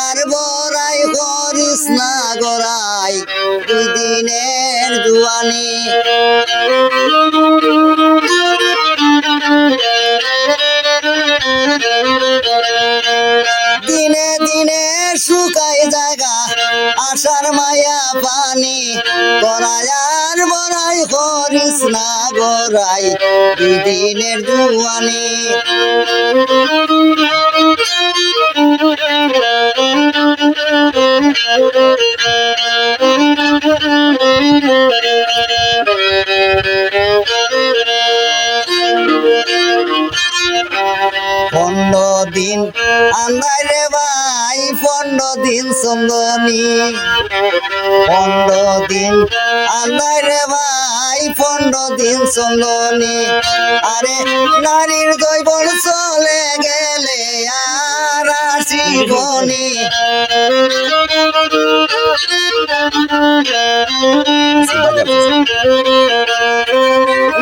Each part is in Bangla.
আর বড়াই করিস না গড়াই 2 দিনের জুয়ানি দিনে দিনে শুকাই জায়গা আশার মায়া পানি আর বড়াই করিস না গড়াই 2 দিনের জুয়ানি পনেরো দিন আন্দাই রে ভাই 15 দিন চন্দনী 15 দিন আন্দাই রে ভাই 15 দিন চন্দনী আরে নারীর দৈবন চলে গেলে আর আসিবনি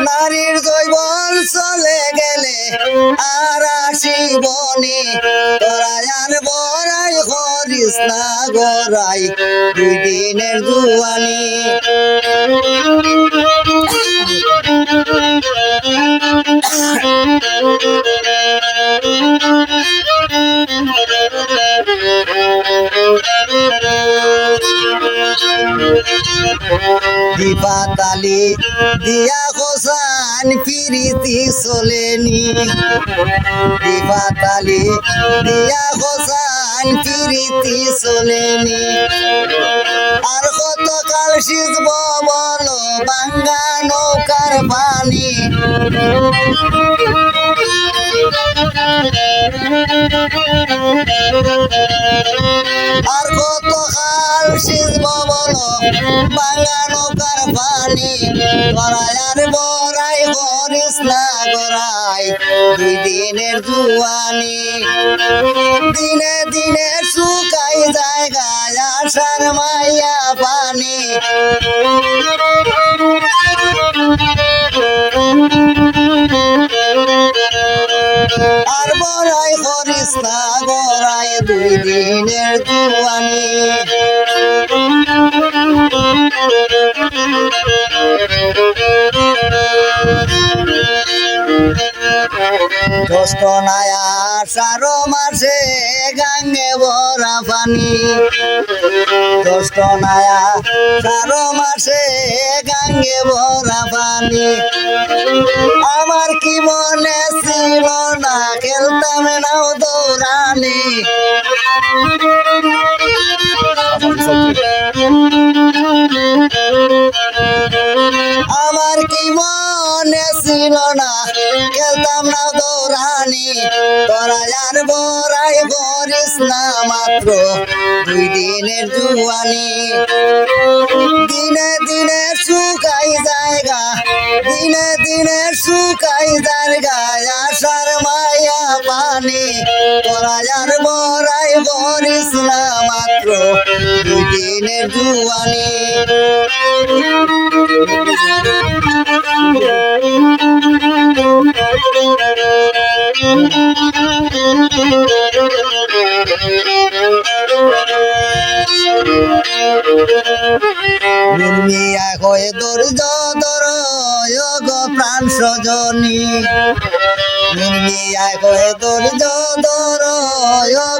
নারীর দৈবন চলে গেলে আর আসিবনি তোরা আর বড়াই করিস না গড়াই 2 দিনের জুয়ানি দীপাতালি দিয়া কোসান ফিরিতি চলেনি দীপাতালি দিয়া কোসান ফিরিতি চলেনি আর কত কাল সিজব বলো বাঙ্গা নৌকার পানি আর কত কাল সিজব বলো বাঙ্গা নৌকার পানি তোরা আর বড়াই করিস না গড়াই 2 দিনের জুয়ানি দিনে দিনে শুকাই জায়গায় আশার মাইয়া পানি আর বড়াই করিস না গড়াই 2 দিনের জুয়ানি জ্যৈষ্ঠ নায়া 4 মাসে গাঙ্গে ভরা পানি জ্যৈষ্ঠ নায়া 4 মাসে গাঙ্গে ভরা পানি আমার কি মনে ছিল না খেলতাম নাও দৌড়ানি আমার কি মনে ছিল না খেলতাম না দৌড়ানি তোরা আর বড়াই করিস না মাত্র 2 দিনের জুয়ানি দিনে দিনে শুকাই জায়গা দিনে দিনে শুকাই জায়গা আশার মায়া পানি তোরা আর বড়াই করিস না মাত্র 2 দিনের জুয়ানি মিয়া কয়ে ধৈর্য ধর গো প্রাণ সজনী মিয়া কয়ে ধৈর্য ধর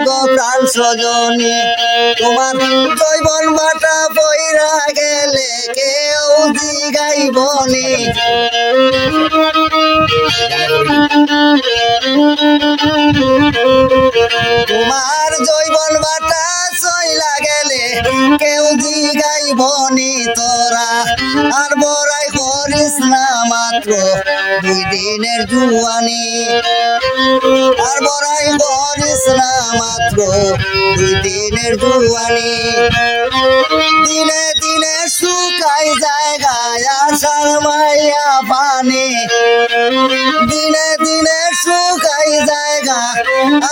গো প্রাণ সজনী তোমার জৈবন বাটা পইরা গেলে কেউ জিগাইবনি তোমার জৈবন বাটা চইলা গেলে কেউ জিগাইবনি তোরা আর বড়াই করিস না মাত্র 2 দিনের জুয়ানি আর বড়াই করিস না মাত্র 2 দিনের জুয়ানি দিনে দিনে শুকাই জায়গায় আশার মাইয়া পানি দিনে দিনে শুকাই জায়গা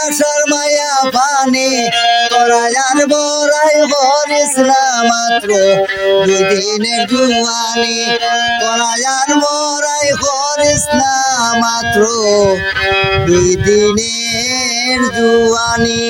আশার মায়া পানি তোরা আর বড়াই করিস না মাত্র 2 দিনের জুয়ানি তোরা আর বড়াই করিস না মাত্র 2 দিনের জুয়ানি।